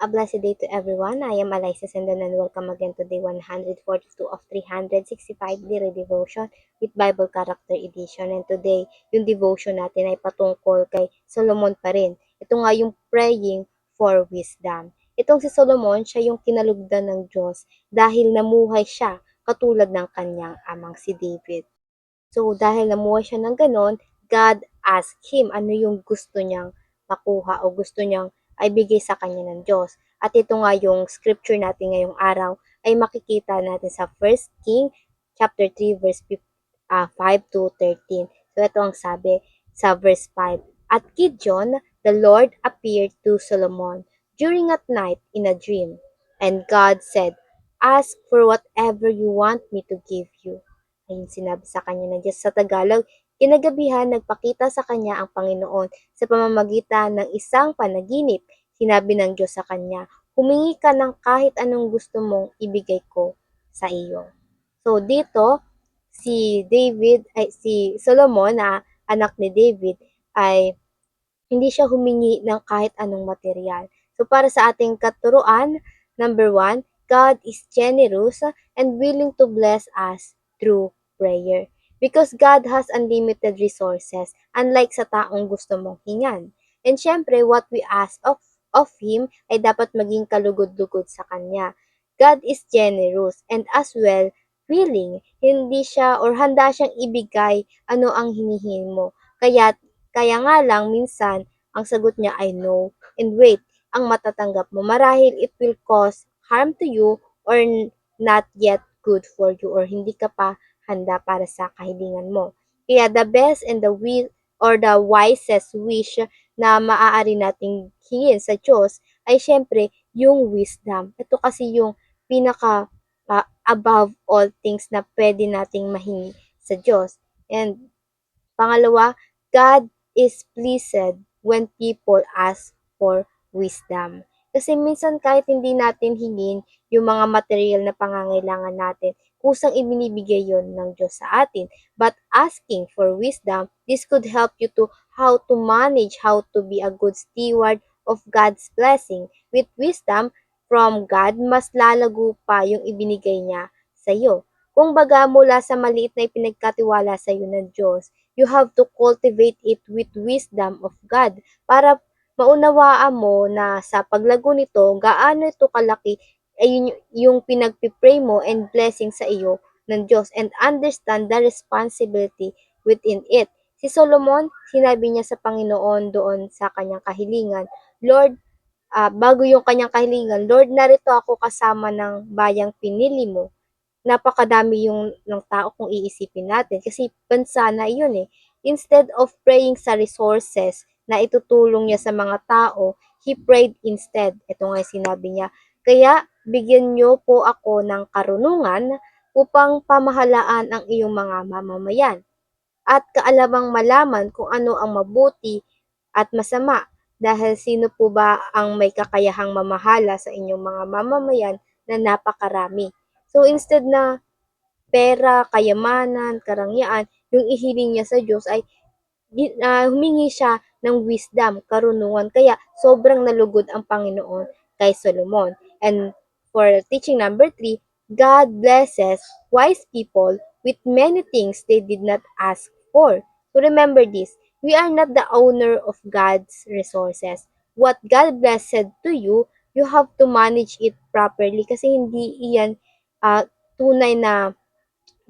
A blessed day to everyone. I am Eliza Sendon and welcome again to day 142 of 365 Daily Devotion with Bible Character Edition. And today, yung devotion natin ay patungkol kay Solomon pa rin. Ito nga yung praying for wisdom. Itong si Solomon, siya yung kinalugdan ng Diyos dahil namuhay siya katulad ng kanyang amang si David. So, dahil namuhay siya ng ganon, God asked him ano yung gusto niyang makuha o gusto niyang ay bigay sa kanya ng Diyos. At ito nga yung scripture natin ngayong araw ay makikita natin sa 1 King chapter 3 verse 5 to 13. So, ito ang sabi sa verse 5. At Gideon, the Lord appeared to Solomon during at night in a dream. And God said, ask for whatever you want me to give you. Ayun sinabi sa kanya ng Diyos sa Tagalog. Kinagabihan, nagpakita sa kanya ang Panginoon sa pamamagitan ng isang panaginip. Sinabi ng Diyos sa kanya, humingi ka ng kahit anong gusto mong ibigay ko sa iyo. So dito, si Solomon na anak ni David ay hindi siya humingi ng kahit anong material. So para sa ating katuruan, number 1, God is generous and willing to bless us through prayer. Because God has unlimited resources, unlike sa taong gusto mong hingan. And syempre, what we ask of Him ay dapat maging kalugod-lugod sa Kanya. God is generous and as well, willing. Hindi siya or handa siyang ibigay ano ang hinihingi mo. Kaya nga lang minsan ang sagot niya ay no. And wait, ang matatanggap mo marahil it will cause harm to you or not yet good for you or hindi ka pa handa para sa kahilingan mo. Kaya the best and the will or the wisest wish na maaari nating hingin sa Diyos ay syempre yung wisdom. Ito kasi yung pinaka above all things na pwede nating mahingi sa Diyos. And pangalawa, God is pleased when people ask for wisdom. Kasi minsan kahit hindi natin hingin yung mga material na pangangailangan natin, kusang ibinibigay yon ng Diyos sa atin. But asking for wisdom, this could help you to how to manage, how to be a good steward of God's blessing. With wisdom from God, mas lalago pa yung ibinigay niya sa iyo. Kung baga mula sa maliit na ipinagkatiwala sa iyo ng Diyos, you have to cultivate it with wisdom of God para maunawaan mo na sa paglago nito, gaano ito kalaki ay yung pinagpipray mo and blessing sa iyo ng Diyos and understand the responsibility within it. Si Solomon, sinabi niya sa Panginoon doon sa kanyang kahilingan, Lord, bago yung kanyang kahilingan, Lord, narito ako kasama ng bayang pinili mo. Napakadami yung ng tao kung iisipin natin kasi bansa na iyon eh. Instead of praying sa resources na itutulong niya sa mga tao, he prayed instead. Ito nga sinabi niya, kaya bigyan niyo po ako ng karunungan upang pamahalaan ang iyong mga mamamayan at kaalamang malaman kung ano ang mabuti at masama dahil sino po ba ang may kakayahang mamahala sa inyong mga mamamayan na napakarami. So instead na pera, kayamanan, karangyaan, yung ihiling niya sa Diyos ay humingi siya ng wisdom, karunungan. Kaya sobrang nalugod ang Panginoon kay Solomon. And for teaching number 3, God blesses wise people with many things they did not ask for. So remember this, we are not the owner of God's resources. What God blessed to you, you have to manage it properly kasi hindi iyan tunay na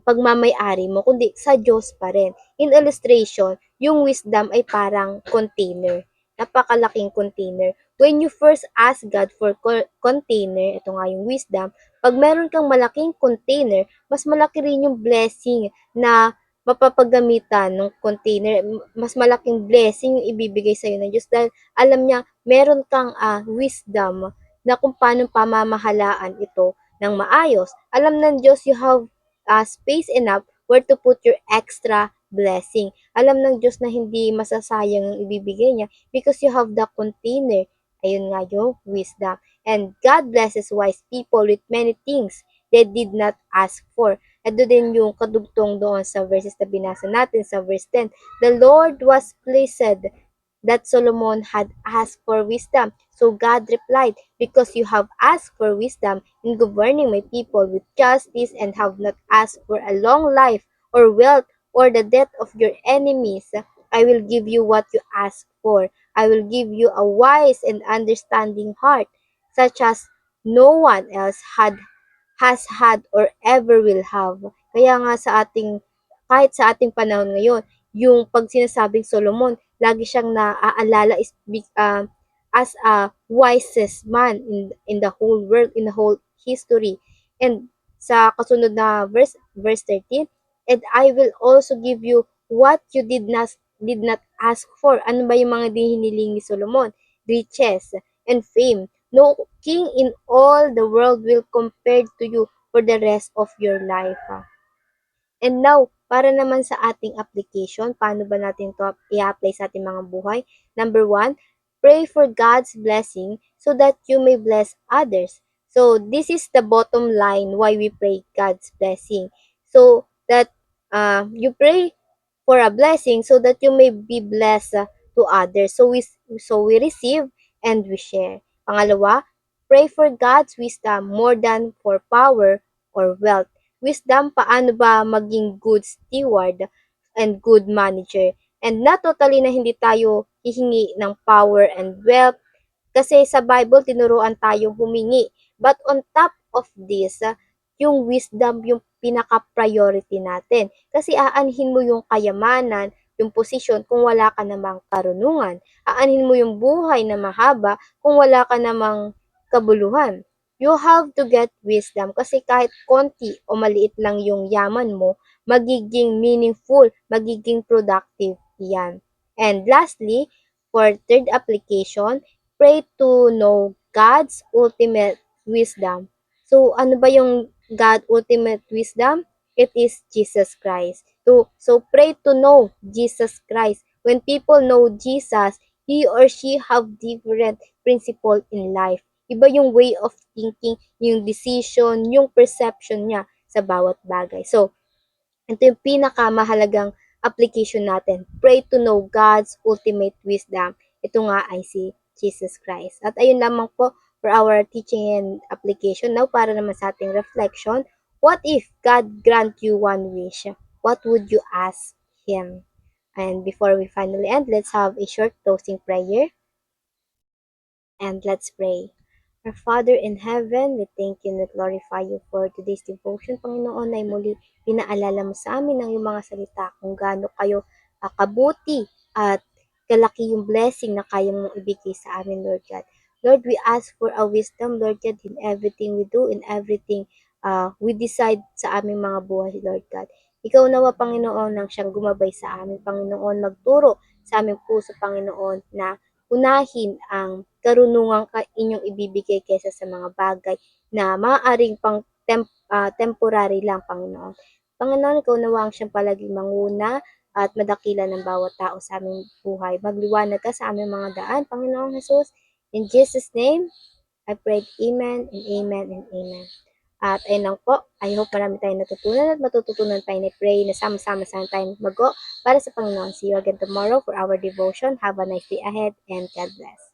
pagmamay-ari mo, kundi sa Diyos pa rin. In illustration, yung wisdom ay parang container. Napakalaking container. When you first ask God for container, ito nga yung wisdom, pag meron kang malaking container, mas malaki rin yung blessing na mapapagamitan ng container. Mas malaking blessing yung ibibigay sa'yo ng Diyos dahil alam niya, meron kang wisdom na kung paano pamamahalaan ito ng maayos. Alam ng Diyos, you have space enough where to put your extra blessing. Alam ng Diyos na hindi masasayang ang ibibigay niya because you have the container. Ayun nga yung wisdom. And God blesses wise people with many things they did not ask for. At doon din yung kadugtong doon sa verses na binasa natin sa verse 10. The Lord was pleased that Solomon had asked for wisdom. So God replied, because you have asked for wisdom in governing my people with justice and have not asked for a long life or wealth or the death of your enemies, I will give you what you ask for. I will give you a wise and understanding heart, such as no one else has had or ever will have. Kaya nga kahit sa ating panahon ngayon, yung pag sinasabing Solomon, lagi siyang naaalala as a wisest man in the whole world, in the whole history. And sa kasunod na verse 13, and I will also give you what you did not ask for. Ano ba yung mga di hiniling ni Solomon? Riches and fame. No king in all the world will compare to you for the rest of your life. And now, para naman sa ating application, paano ba natin to i-apply sa ating mga buhay? Number one, pray for God's blessing so that you may bless others. So, this is the bottom line why we pray God's blessing. So, that you pray for a blessing so that you may be blessed to others. So we receive and we share. Pangalawa, pray for God's wisdom more than for power or wealth. Wisdom, paano ba maging good steward and good manager. And not totally na hindi tayo hihingi ng power and wealth kasi sa Bible tinuruan tayong humingi. But on top of this, yung wisdom yung pinaka-priority natin. Kasi aanhin mo yung kayamanan, yung posisyon kung wala ka namang karunungan. Aanhin mo yung buhay na mahaba kung wala ka namang kabuluhan. You have to get wisdom kasi kahit konti o maliit lang yung yaman mo, magiging meaningful, magiging productive yan. And lastly, for third application, pray to know God's ultimate wisdom. So, ano ba yung God ultimate wisdom? It is Jesus Christ. So pray to know Jesus Christ. When people know Jesus, he or she have different principle in life. Iba yung way of thinking, yung decision, yung perception niya sa bawat bagay. So, ito yung pinakamahalagang application natin. Pray to know God's ultimate wisdom. Ito nga ay si Jesus Christ. At ayun lamang po for our teaching and application. Now, para naman sa ating reflection, what if God grant you one wish? What would you ask Him? And before we finally end, let's have a short closing prayer. And let's pray. Our Father in heaven, we thank you and we glorify you for today's devotion. Panginoon, ay muli pinaalala mo sa amin ng iyong mga salita kung gaano kayo kabuti at kalaki yung blessing na kaya mong ibigay sa amin, Lord God. Lord, we ask for a wisdom, Lord God, in everything we do, in everything we decide sa aming mga buhay, Lord God. Ikaw nawa, Panginoon, nang siyang gumabay sa amin, Panginoon, magturo sa aming puso, Panginoon, na unahin ang karunungan inyong ibibigay kaysa sa mga bagay na maaaring temporary lang, Panginoon. Panginoon, ikaw nawa ang siyang palaging manguna at madakila ng bawat tao sa aming buhay. Magliwanag ka sa aming mga daan, Panginoong Jesus. In Jesus' name, I pray, Amen and Amen and Amen. At ayun lang po, I hope marami tayong natutunan at matututunan tayo ni pray na sama-sama sana tayong mago para sa Panginoon. See you again tomorrow for our devotion. Have a nice day ahead and God bless.